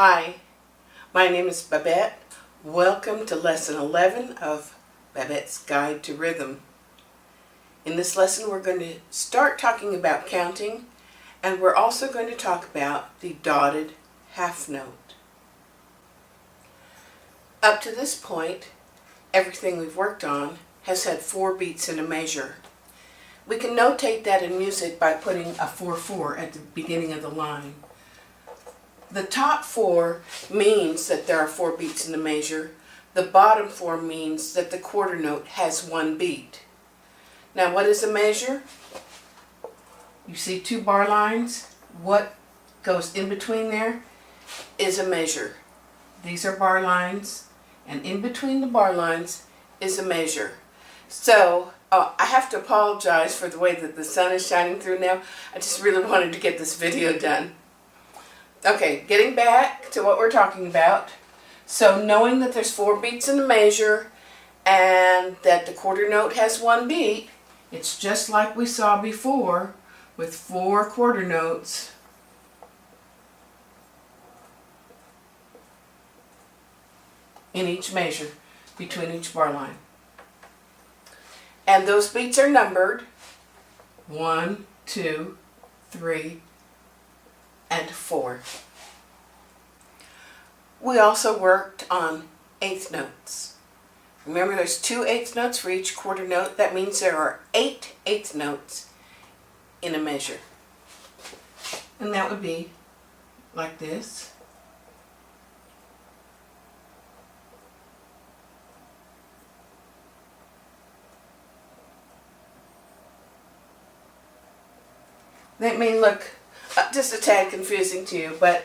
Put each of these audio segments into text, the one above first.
Hi, my name is Babette. Welcome to Lesson 11 of Babette's Guide to Rhythm. In this lesson we're going to start talking about counting, and we're also going to talk about the dotted half note. Up to this point, everything we've worked on has had 4 beats in a measure. We can notate that in music by putting a 4-4 at the beginning of the line. The top 4 means that there are 4 beats in the measure. The bottom 4 means that the quarter note has 1 beat. Now, what is a measure? You see 2 bar lines? What goes in between there is a measure. These are bar lines, and in between the bar lines is a measure. So, I have to apologize for the way that the sun is shining through now. I just really wanted to get this video done. Okay, getting back to what we're talking about. So knowing that there's 4 beats in the measure and that the quarter note has 1 beat, it's just like we saw before with 4 quarter notes. In each measure, between each bar line. And those beats are numbered 1, 2, 3, and 4. We also worked on eighth notes. Remember, there's 2 eighth notes for each quarter note. That means there are 8 eighth notes in a measure. And that would be like this. That may look just a tad confusing to you, but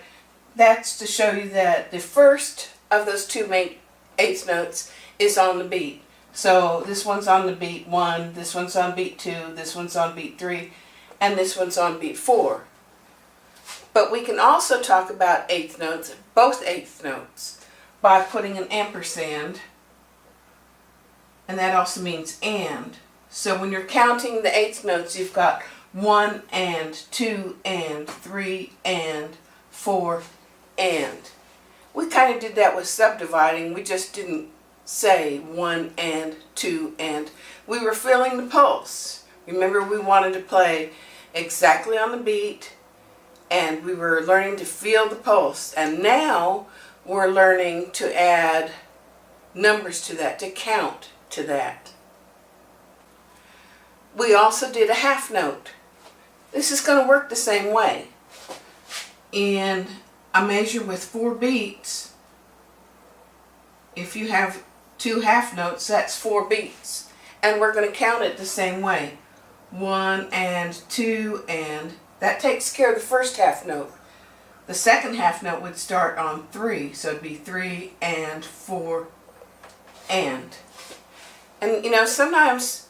that's to show you that the first of those 2 eighth notes is on the beat. So this one's on the beat 1, this one's on beat 2, this one's on beat 3, and this one's on beat 4. But we can also talk about eighth notes, both eighth notes, by putting an ampersand, and that also means and. So when you're counting the eighth notes, you've got 1 and, 2 and, 3 and, 4 and. We kind of did that with subdividing. We just didn't say 1 and, 2 and. We were feeling the pulse. Remember, we wanted to play exactly on the beat, and we were learning to feel the pulse. And now we're learning to add numbers to that, to count to that. We also did a half note. This is going to work the same way. In a measure with 4 beats, if you have 2 half notes, that's 4 beats. And we're going to count it the same way. 1 and, 2 and. That takes care of the first half note. The second half note would start on 3, so it'd be 3 and, 4 and. And you know, sometimes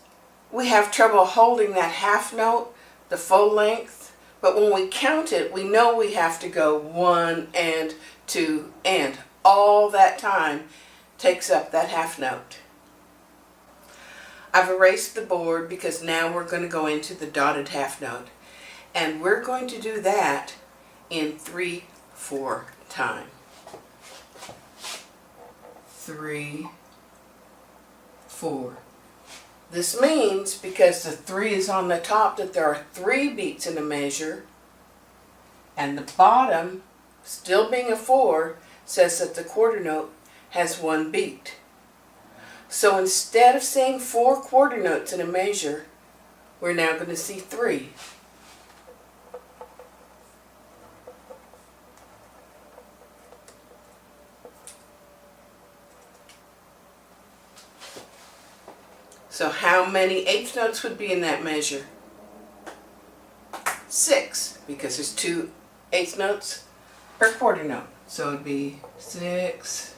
we have trouble holding that half note, the full length, but when we count it, we know we have to go 1 and, 2 and. All that time takes up that half note. I've erased the board because now we're going to go into the dotted half note. And we're going to do that in 3/4 time. 3, 4. This means, because the 3 is on the top, that there are 3 beats in a measure, and the bottom, still being a 4, says that the quarter note has 1 beat. So instead of seeing 4 quarter notes in a measure, we're now going to see 3. So how many eighth notes would be in that measure? 6, because there's 2 eighth notes per quarter note. So it'd be 6,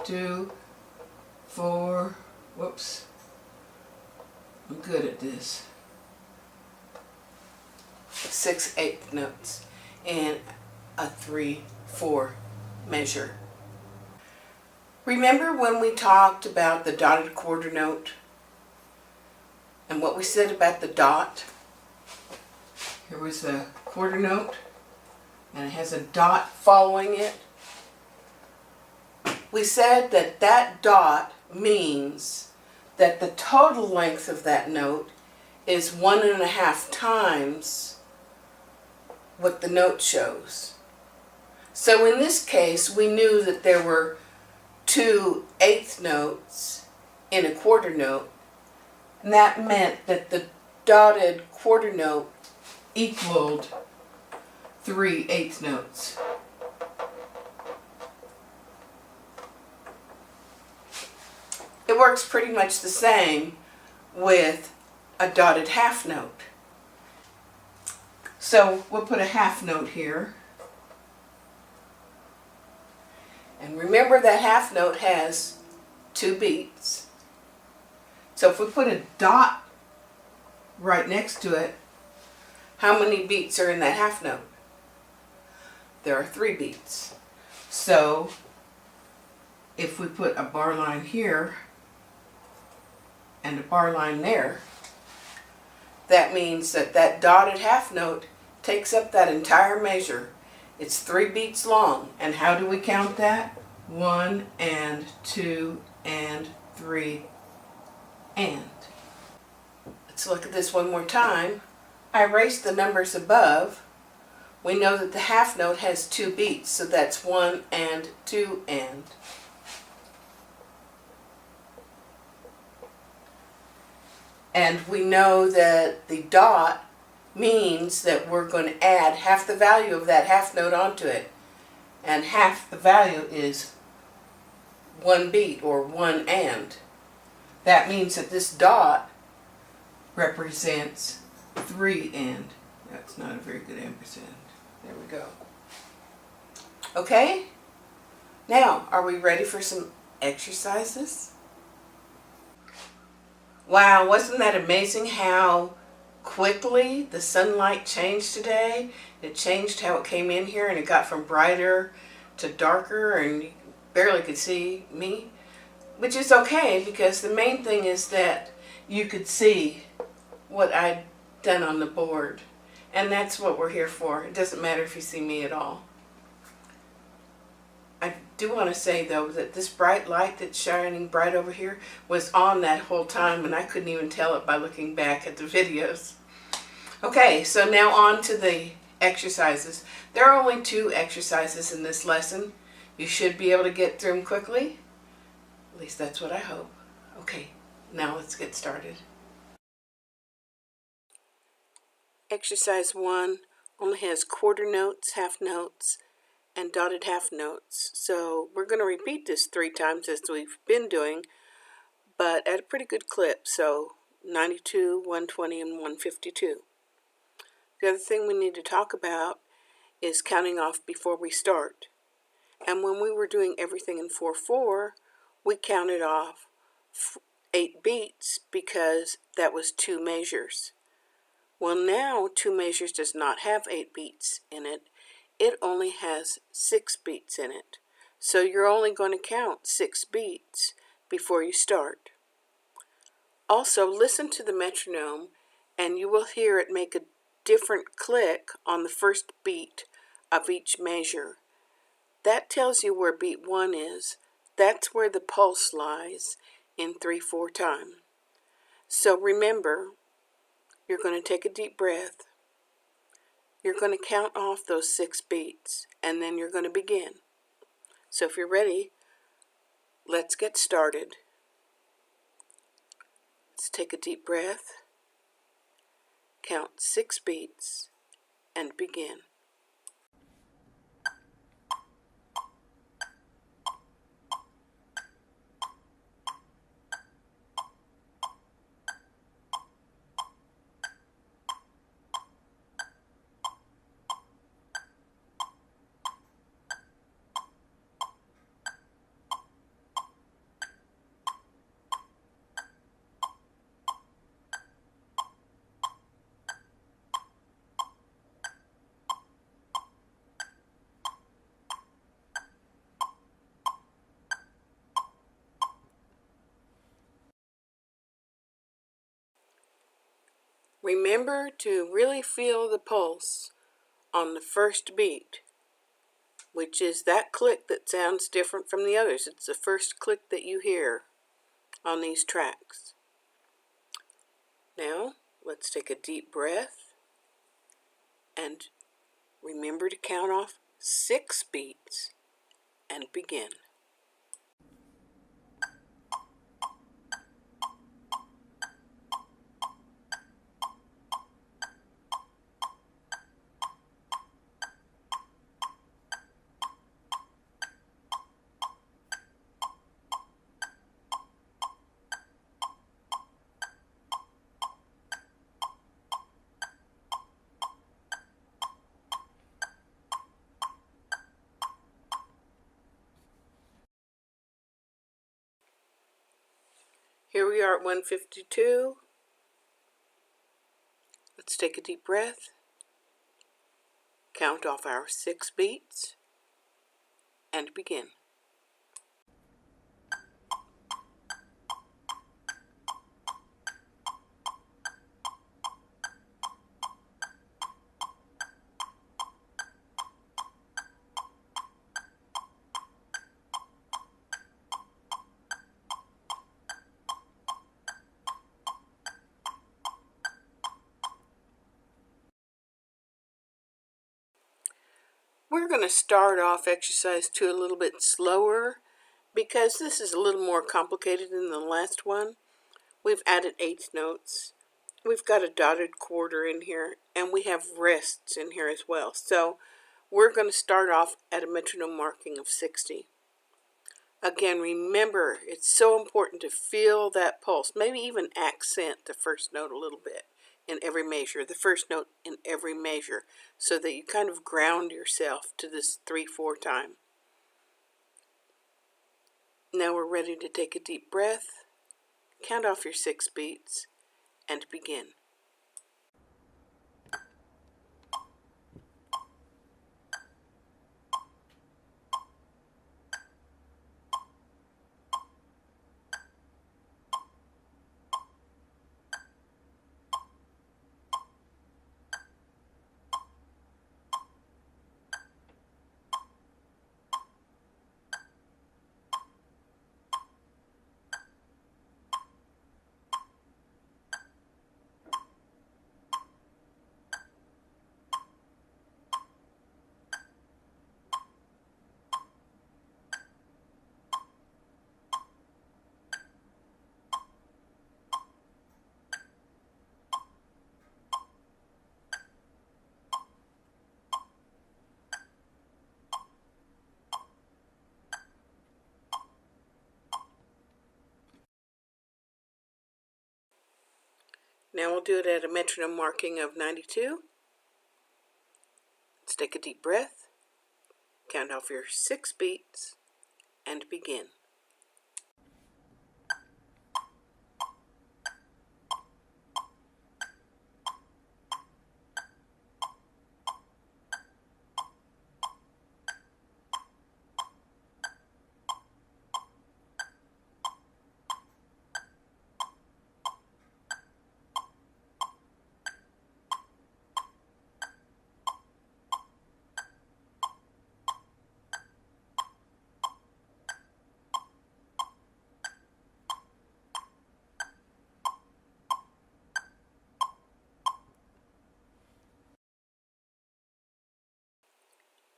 2, 4, whoops, I'm good at this. 6 eighth notes in a 3/4 measure. Remember when we talked about the dotted quarter note? And what we said about the dot? Here was the quarter note, and it has a dot following it. we said that that dot means that the total length of that note is 1.5 times what the note shows. So in this case, we knew that there were 2 eighth notes in a quarter note, and that meant that the dotted quarter note equaled 3 eighth notes. It works pretty much the same with a dotted half note. So we'll put a half note here. And remember that half note has 2 beats. So if we put a dot right next to it, how many beats are in that half note? There are 3 beats. So if we put a bar line here and a bar line there, that means that that dotted half note takes up that entire measure. It's 3 beats long. And how do we count that? 1 and 2 and 3 and. Let's look at this one more time. I erased the numbers above. We know that the half note has 2 beats, so that's 1 and 2 and. And we know that the dot means that we're going to add half the value of that half note onto it. And half the value is 1 beat, or 1 and. That means that this dot represents 3 and. That's not a very good ampersand. There we go. Okay? Now, are we ready for some exercises? Wow, wasn't that amazing how quickly the sunlight changed today? It changed how it came in here, and it got from brighter to darker, and you barely could see me. Which is okay, because the main thing is that you could see what I'd done on the board. And that's what we're here for. It doesn't matter if you see me at all. I do want to say, though, that this bright light that's shining bright over here was on that whole time, and I couldn't even tell it by looking back at the videos. Okay, so now on to the exercises. There are only 2 exercises in this lesson. You should be able to get through them quickly. At least that's what I hope. Okay, now let's get started. Exercise 1 only has quarter notes, half notes, and dotted half notes. So we're going to repeat this 3 times as we've been doing, but at a pretty good clip. So 92, 120, and 152. The other thing we need to talk about is counting off before we start. And when we were doing everything in 4/4, we counted off 8 beats because that was 2 measures. Well, now 2 measures does not have 8 beats in it. It only has 6 beats in it. So you're only going to count 6 beats before you start. Also, listen to the metronome, and you will hear it make a different click on the first beat of each measure. That tells you where beat 1 is. That's where the pulse lies in 3/4 time. So remember, you're going to take a deep breath. You're going to count off those 6 beats, and then you're going to begin. So if you're ready, let's get started. Let's take a deep breath, count 6 beats, and begin. Remember to really feel the pulse on the first beat which is that click that sounds different from the others. It's the first click that you hear on these tracks. Now, let's take a deep breath and remember to count off 6 beats and begin. Here we are at 152. Let's take a deep breath, count off our 6 beats, and begin. We're going to start off exercise 2 a little bit slower because this is a little more complicated than the last one. We've added eighth notes. We've got a dotted quarter in here, and we have rests in here as well. So we're going to start off at a metronome marking of 60. Again, remember, it's so important to feel that pulse, maybe even accent the first note a little bit in every measure, the first note in every measure, so that you kind of ground yourself to this 3/4 time. Now we're ready to take a deep breath, count off your 6 beats, and begin. Now we'll do it at a metronome marking of 92. Let's take a deep breath, count off your 6 beats, and begin.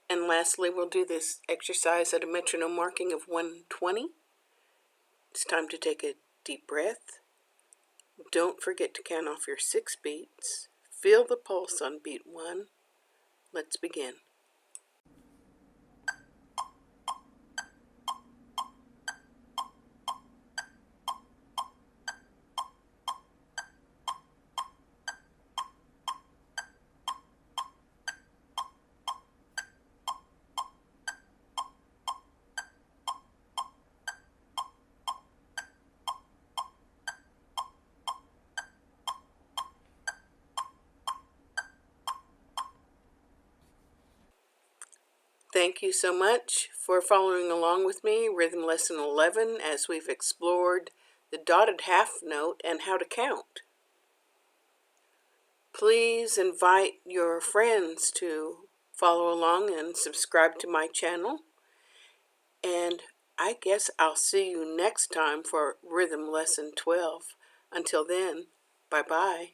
And lastly, we'll do this exercise at a metronome marking of 120. It's time to take a deep breath. Don't forget to count off your 6 beats. Feel the pulse on beat 1. Let's begin. Thank you so much for following along with me, Rhythm Lesson 11, as we've explored the dotted half note and how to count. Please invite your friends to follow along and subscribe to my channel. And I guess I'll see you next time for Rhythm Lesson 12. Until then, bye-bye.